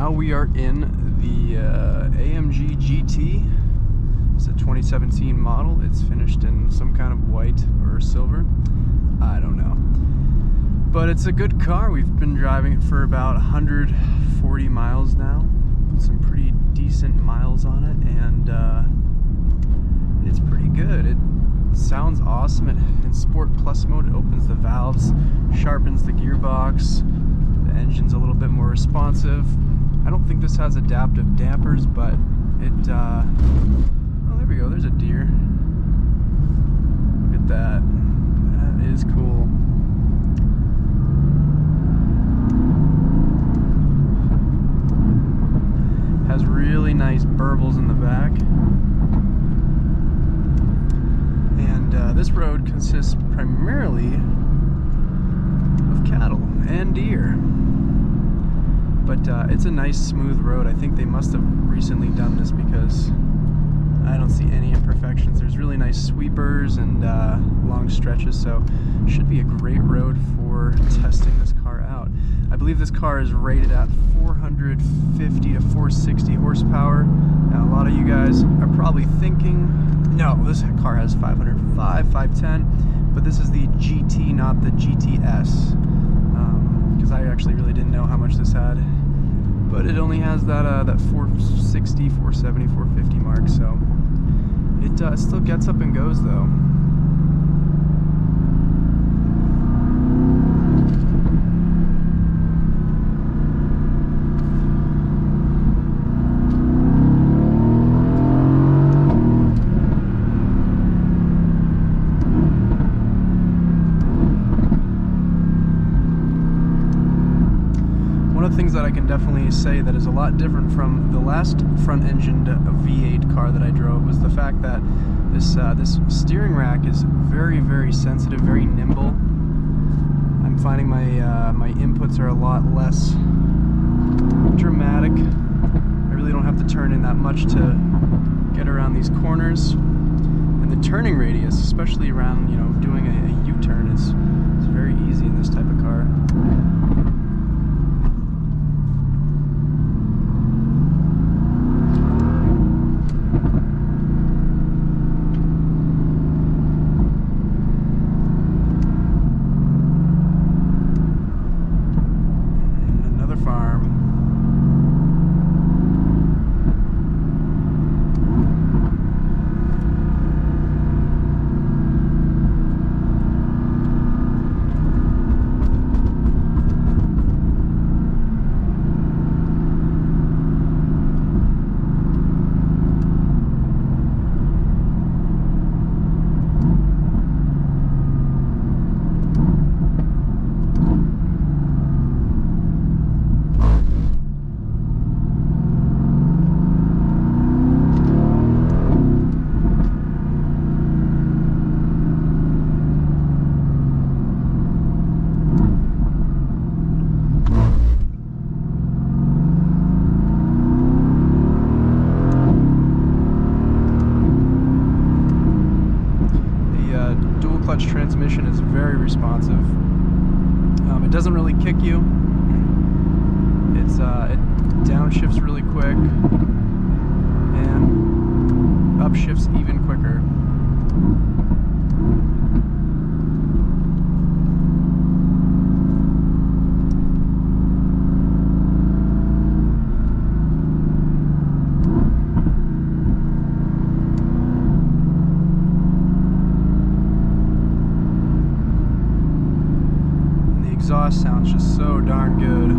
now we are in the AMG GT. It's a 2017 model. It's finished in some kind of white or silver. I don't know. But it's a good car. We've been driving it for about 140 miles now. Some pretty decent miles on it, and it's pretty good. It sounds awesome. In Sport Plus mode, it opens the valves, sharpens the gearbox. The engine's a little bit more responsive. I don't think this has adaptive dampers, but it, oh, there we go, there's a deer. Look at that. That is cool. Has really nice burbles in the back. And this road consists primarily of cattle and deer. But it's a nice smooth road. I think they must have recently done this because I don't see any imperfections. There's really nice sweepers and long stretches, so should be a great road for testing this car out. I believe this car is rated at 450 to 460 horsepower. Now a lot of you guys are probably thinking, no, this car has 505, 510, but this is the GT, not the GTS. Because I actually really didn't know how much this had, but it only has that 460, 470, 450 mark, so it still gets up and goes though. One of the things that I can definitely say that is a lot different from the last front-engined V8 car that I drove was the fact that this steering rack is very, very sensitive, very nimble. I'm finding my inputs are a lot less dramatic. I really don't have to turn in that much to get around these corners. And the turning radius, especially around, you know, doing a U-turn, is very easy in this type of car. Clutch transmission is very responsive. It doesn't really kick you. It downshifts really quick and upshifts even quicker. Exhaust sounds just so darn good.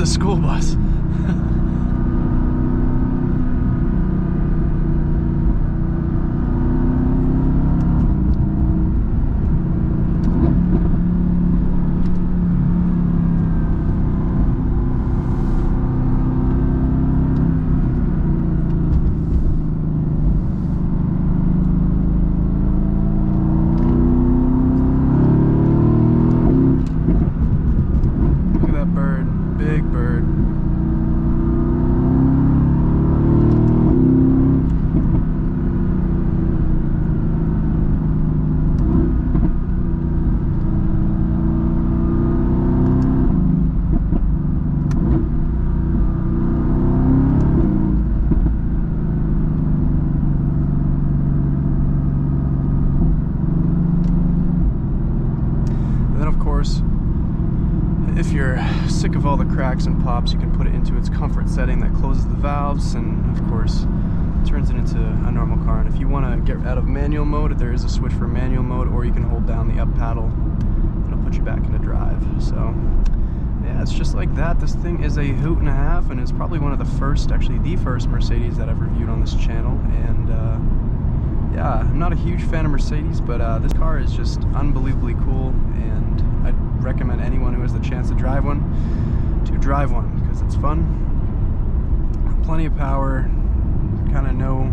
a school bus. If you're sick of all the cracks and pops, you can put it into its comfort setting that closes the valves and of course turns it into a normal car. And if you want to get out of manual mode, there is a switch for manual mode, or you can hold down the up paddle and it'll put you back into drive. So yeah, it's just like that. This thing is a hoot and a half, and it's probably one of the first, actually the first Mercedes that I've reviewed on this channel. And yeah, I'm not a huge fan of Mercedes, but this car is just unbelievably cool, and I'd recommend anyone who has the chance to drive one because it's fun, plenty of power, kind of no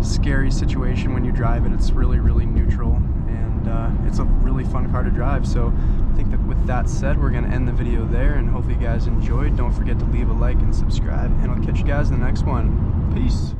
scary situation when you drive it. It's really neutral, and it's a really fun car to drive. So I think that with that said, we're going to end the video there, and hopefully you guys enjoyed. Don't forget to leave a like and subscribe, and I'll catch you guys in the next one. Peace.